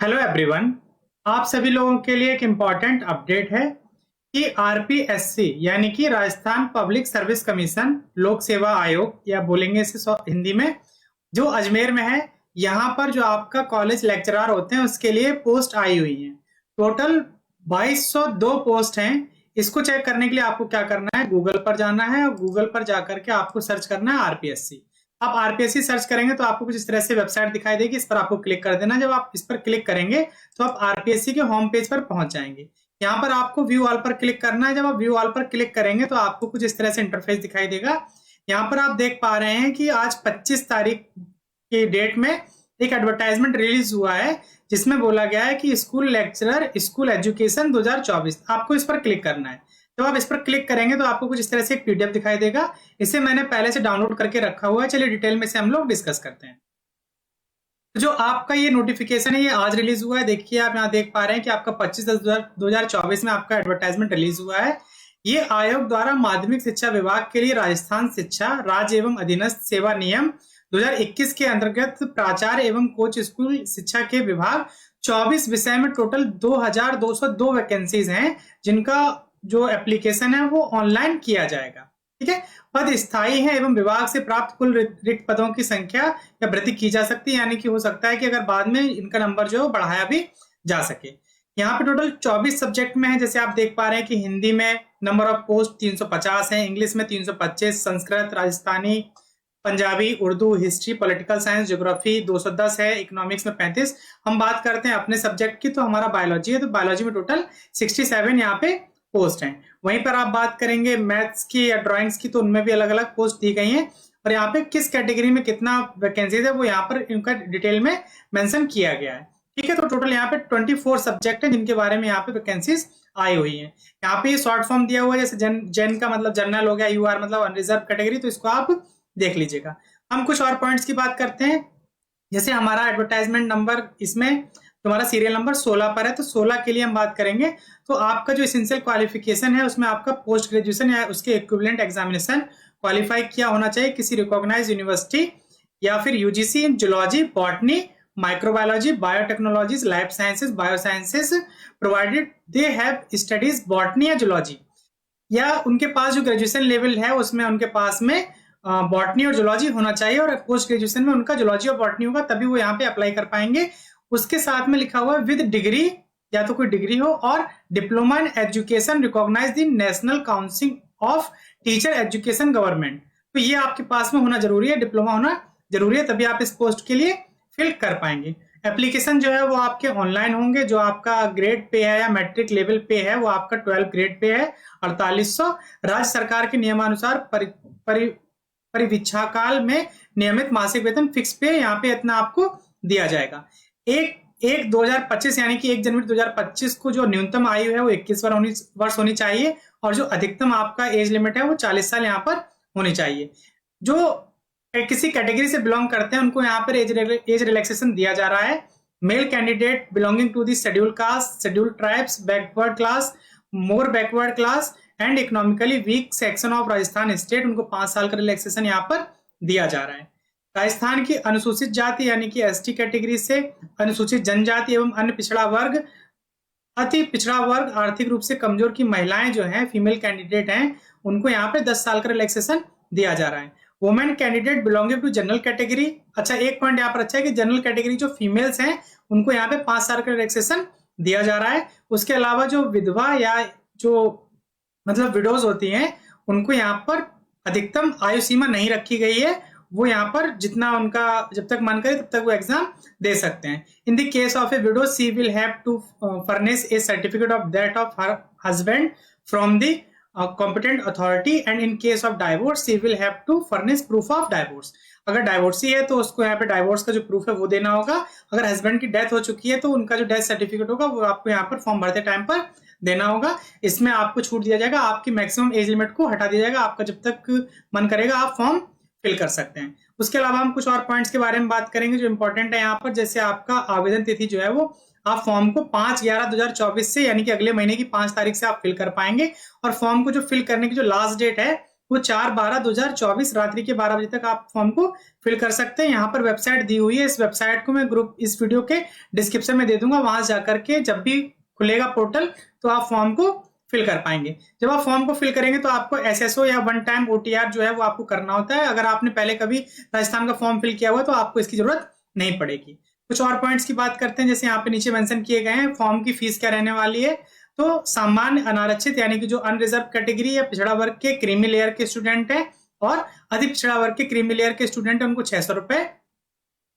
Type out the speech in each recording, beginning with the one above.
Hello everyone. आप सभी लोगों के लिए एक इम्पॉर्टेंट अपडेट है कि आरपीएससी यानी कि राजस्थान पब्लिक सर्विस कमीशन लोक सेवा आयोग या बोलेंगे इसे हिंदी में, जो अजमेर में है, यहाँ पर जो आपका कॉलेज लेक्चरर होते हैं उसके लिए पोस्ट आई हुई है। टोटल 2202 पोस्ट हैं। इसको चेक करने के लिए आपको क्या करना है, गूगल पर जाना है और गूगल पर जाकर के आपको सर्च करना है आरपीएससी। आप आरपीएससी सर्च करेंगे तो आपको कुछ इस तरह से वेबसाइट दिखाई देगी, इस पर आपको क्लिक कर देना। जब आप इस पर क्लिक करेंगे तो आप आरपीएससी के होम पेज पर पहुंच जाएंगे। यहाँ पर आपको व्यू ऑल पर क्लिक करना है। जब आप व्यू ऑल पर क्लिक करेंगे तो आपको कुछ इस तरह से इंटरफेस दिखाई देगा। यहाँ पर आप देख पा रहे हैं कि आज 25 तारीख की डेट में एक एडवर्टाइजमेंट रिलीज हुआ है जिसमें बोला गया है कि स्कूल लेक्चरर स्कूल एजुकेशन 2024। आपको इस पर क्लिक करना है। जब आप इस पर क्लिक करेंगे तो आपको कुछ इस तरह से एक पीडीएफ दिखाई देगा। इसे मैंने पहले से डाउनलोड करके रखा हुआ है। चलिए डिटेल में से हम लोग डिस्कस करते हैं। तो जो आपका ये नोटिफिकेशन है ये आज रिलीज हुआ है। देखिए आप यहाँ देख पा रहे हैं कि आपका 25/10/2024 में आपका एडवर्टाइजमेंट रिलीज हुआ है। ये आयोग द्वारा माध्यमिक शिक्षा विभाग के लिए राजस्थान शिक्षा राज्य एवं अधीनस्थ सेवा नियम 2021 के अंतर्गत प्राचार्य एवं कोच स्कूल शिक्षा के विभाग 24 विषय में टोटल 2202 वैकेंसीज हैं, जिनका जो एप्लीकेशन है वो ऑनलाइन किया जाएगा। ठीक है, पद स्थायी है एवं विभाग से प्राप्त कुल रिक्त पदों की संख्या या वृद्धि की जा सकती है, यानी कि हो सकता है कि अगर बाद में इनका नंबर जो बढ़ाया भी जा सके। यहाँ पे टोटल 24 सब्जेक्ट में है। जैसे आप देख पा रहे हैं कि हिंदी में नंबर ऑफ पोस्ट 350 है, इंग्लिश में 325, Sanskrit, Rajasthani, Punjabi, Urdu, history, political science, geography 210 है, इकोनॉमिक्स में 35। हम बात करते हैं अपने सब्जेक्ट की तो हमारा बायोलॉजी है, तो बायोलॉजी में टोटल 67 यहाँ पे पोस्ट हैं। वहीं पर आप बात करेंगे मैथ्स की या ड्राइंग्स की तो उनमें भी अलग अलग पोस्ट दी गई हैं और यहाँ पे किस कैटेगरी में कितना वैकेंसीज है वो यहाँ पर इनका डिटेल में मेंशन किया गया है। ठीक है, तो टोटल यहाँ पे 24 सब्जेक्ट है जिनके बारे में यहाँ पे वैकेंसीज आई हुई है। यहाँ पे ये शॉर्ट फॉर्म दिया हुआ है, जैसे जन का मतलब जनरल हो गया, यूआर मतलब अनरिजर्व कैटेगरी, तो इसको आप देख लीजिएगा। हम कुछ और पॉइंट्स की बात करते हैं। जैसे हमारा एडवर्टाइजमेंट नंबर इसमें तुम्हारा सीरियल नंबर 16 पर है, तो 16 के लिए हम बात करेंगे तो आपका जो एसेंशियल क्वालिफिकेशन है उसमें आपका पोस्ट ग्रेजुएशन या उसके इक्विवेलेंट एग्जामिनेशन क्वालिफाई किया होना चाहिए किसी रिकॉग्नाइज्ड यूनिवर्सिटी या फिर UGC in zoology, botany, microbiology, biotechnologies, life sciences, biosciences, provided they have studies botany या जूलॉजी, या उनके पास जो ग्रेजुएशन लेवल है उसमें उनके पास में बॉटनी और जूलॉजी होना चाहिए और पोस्ट ग्रेजुएशन में उनका जूलॉजी और बॉटनी होगा, तभी वो यहाँ पे अप्लाई कर पाएंगे। उसके साथ में लिखा हुआ है विद डिग्री, या तो कोई डिग्री हो, और diploma in education recognised in national council of teacher education government. तो ये आपके पास में होना जरूरी है, डिप्लोमा होना जरूरी है, तभी आप इस पोस्ट के लिए फिल कर पाएंगे। एप्लीकेशन जो है वो आपके ऑनलाइन होंगे। जो आपका ग्रेड पे है या मैट्रिक लेवल पे है वो आपका 12 ग्रेड पे है 4800। राज्य सरकार के नियमानुसार परिवीक्षा काल में नियमित मासिक वेतन फिक्स पे यहाँ पे इतना आपको दिया जाएगा। एक 2025 यानी कि 1 जनवरी 2025 को जो न्यूनतम आयु है वो 21 वर्ष होनी चाहिए और जो अधिकतम आपका एज लिमिट है वो 40 साल यहाँ पर होनी चाहिए। जो किसी कैटेगरी से बिलोंग करते हैं उनको यहाँ पर एज रिलैक्सेशन दिया जा रहा है। Male candidate belonging to the schedule caste, schedule tribes, backward class, more backward class and economically weak section of Rajasthan state, उनको 5 साल का रिलैक्सेशन यहाँ पर दिया जा रहा है। राजस्थान की अनुसूचित जाति यानी कि एसटी कैटेगरी से अनुसूचित जनजाति एवं अन्य पिछड़ा वर्ग, अति पिछड़ा वर्ग, आर्थिक रूप से कमजोर की महिलाएं जो हैं, फीमेल कैंडिडेट हैं, उनको यहाँ पे 10 साल का रिलैक्सेशन दिया जा रहा है। Women candidate belonging to general category, अच्छा एक पॉइंट यहाँ पर अच्छा है कि जनरल कैटेगरी जो फीमेल्स हैं उनको यहाँ पे 5 साल का रिलैक्सेशन दिया जा रहा है। उसके अलावा जो विधवा या जो मतलब विडोज होती हैं उनको यहाँ पर अधिकतम आयु सीमा नहीं रखी गई है, वो यहाँ पर जितना उनका जब तक मन करे तब तक वो एग्जाम दे सकते हैं। In the case of a widow she will have to furnish a certificate of death of her husband from the competent authority and in case of divorce she will have to furnish proof of divorce. अगर divorcee है तो उसको यहाँ पे divorce का जो proof है वो देना होगा। अगर हस्बैंड की डेथ हो चुकी है तो उनका जो डेथ सर्टिफिकेट होगा वो आपको यहाँ पर फॉर्म भरते टाइम पर देना होगा। इसमें आपको छूट दिया जाएगा, आपकी मैक्सिमम एज लिमिट को हटा दिया जाएगा, आपका जब तक मन करेगा आप फॉर्म फिल कर सकते हैं। उसके अलावा हम कुछ और पॉइंट्स के बारे में बात करेंगे जो इंपॉर्टेंट है यहाँ पर। जैसे आपका आवेदन तिथि जो है वो आप फॉर्म को 5/11/2024 से यानी कि अगले महीने की 5 तारीख से आप फिल कर पाएंगे और फॉर्म को जो फिल करने की जो लास्ट डेट है वो 4/12/2024 रात्रि के 12 बजे तक आप फॉर्म को फिल कर सकते हैं। यहाँ पर वेबसाइट दी हुई है, इस वेबसाइट को मैं इस वीडियो के डिस्क्रिप्शन में दे दूंगा। वहां जाकर के जब भी खुलेगा पोर्टल तो आप फॉर्म को फिल कर पाएंगे। जब आप फॉर्म को फिल करेंगे तो आपको एसएसओ या वन टाइम ओटीआर जो है वो आपको करना होता है। अगर आपने पहले कभी राजस्थान का फॉर्म फिल किया हुआ तो आपको इसकी जरूरत नहीं पड़ेगी। कुछ और पॉइंट्स की बात करते हैं, जैसे यहाँ पे नीचे मेंशन किए गए हैं। फॉर्म की फीस क्या रहने वाली है, तो सामान्य अनारक्षित यानी कि जो अनरिजर्व कैटेगरी या पिछड़ा वर्ग के क्रीमी लेयर के स्टूडेंट है और अधिक पिछड़ा वर्ग के क्रीमी लेयर के स्टूडेंट है उनको 600 रुपए।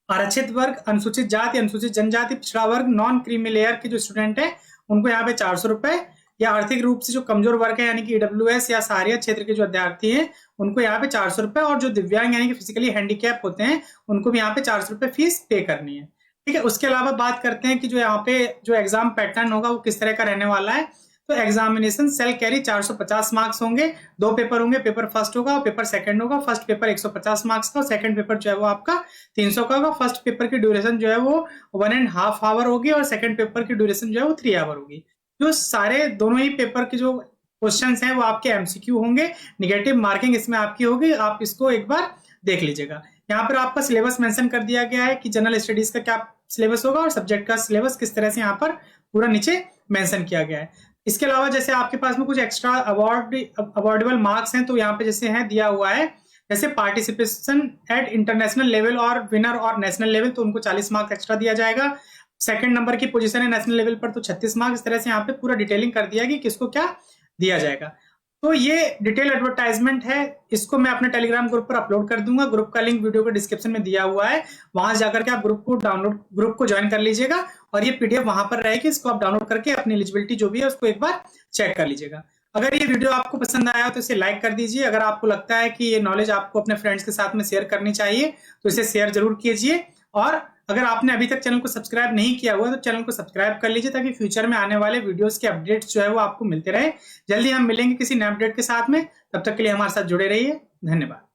आरक्षित वर्ग, अनुसूचित जाति, अनुसूचित जनजाति, पिछड़ा वर्ग, नॉन क्रीमी लेयर के जो स्टूडेंट है उनको यहाँ पे 400 रुपए। या आर्थिक रूप से जो कमजोर वर्ग है यानी कि ईडब्ल्यूएस या सहारिया क्षेत्र के जो विद्यार्थी हैं उनको यहाँ पे 400 रुपए। और जो दिव्यांग यानी कि फिजिकली हैंडीकैप होते हैं उनको भी यहाँ पे 400 रुपए फीस पे करनी है। ठीक है, उसके अलावा बात करते हैं कि जो यहाँ पे जो एग्जाम पैटर्न होगा वो किस तरह का रहने वाला है। तो एग्जामिनेशन सेल कैरी 450 मार्क्स होंगे। 2 पेपर होंगे, पेपर फर्स्ट होगा और पेपर सेकंड होगा। फर्स्ट पेपर 150 मार्क्स का और सेकंड पेपर जो है वो आपका 300 का होगा। फर्स्ट पेपर की ड्यूरेशन जो है वो 1.5 आवर होगी और सेकंड पेपर की ड्यूरेशन जो है वो 3 आवर होगी। जो सारे दोनों ही पेपर के जो क्वेश्चंस हैं वो आपके एमसीक्यू होंगे। निगेटिव मार्किंग इसमें आपकी होगी, आप इसको एक बार देख लीजिएगा। यहाँ पर आपका सिलेबस मेंशन कर दिया गया है कि जनरल स्टडीज का क्या सिलेबस होगा और सब्जेक्ट का सिलेबस किस तरह से यहाँ पर पूरा नीचे मेंशन किया गया है। इसके अलावा जैसे आपके पास में कुछ एक्स्ट्रा अवॉर्डेबल मार्क्स हैं तो यहाँ पे जैसे है दिया हुआ है, जैसे पार्टिसिपेशन एट इंटरनेशनल लेवल और विनर और नेशनल लेवल तो उनको 40 मार्क्स एक्स्ट्रा दिया जाएगा। सेकंड नंबर की पोजीशन है नेशनल लेवल पर तो 36 मार्क्स। इस तरह से यहाँ पे पूरा डिटेलिंग कर दिया कि किसको क्या दिया जाएगा। तो ये डिटेल एडवर्टाइजमेंट है, इसको मैं अपने टेलीग्राम ग्रुप पर अपलोड कर दूंगा। ग्रुप का लिंक वीडियो के डिस्क्रिप्शन में दिया हुआ है, वहां जाकर के आप ग्रुप को ज्वाइन कर लीजिएगा और ये पीडीएफ वहां पर रहेगी। इसको आप डाउनलोड करके अपनी एलिजिबिलिटी जो भी है उसको एक बार चेक कर लीजिएगा। अगर ये वीडियो आपको पसंद आया तो इसे लाइक कर दीजिए। अगर आपको लगता है कि ये नॉलेज आपको अपने फ्रेंड्स के साथ में शेयर करनी चाहिए तो इसे शेयर जरूर कीजिए। और अगर आपने अभी तक चैनल को सब्सक्राइब नहीं किया हुआ तो चैनल को सब्सक्राइब कर लीजिए ताकि फ्यूचर में आने वाले वीडियोस के अपडेट्स जो है वो आपको मिलते रहे। जल्दी हम मिलेंगे किसी नए अपडेट के साथ में, तब तक के लिए हमारे साथ जुड़े रहिए। धन्यवाद।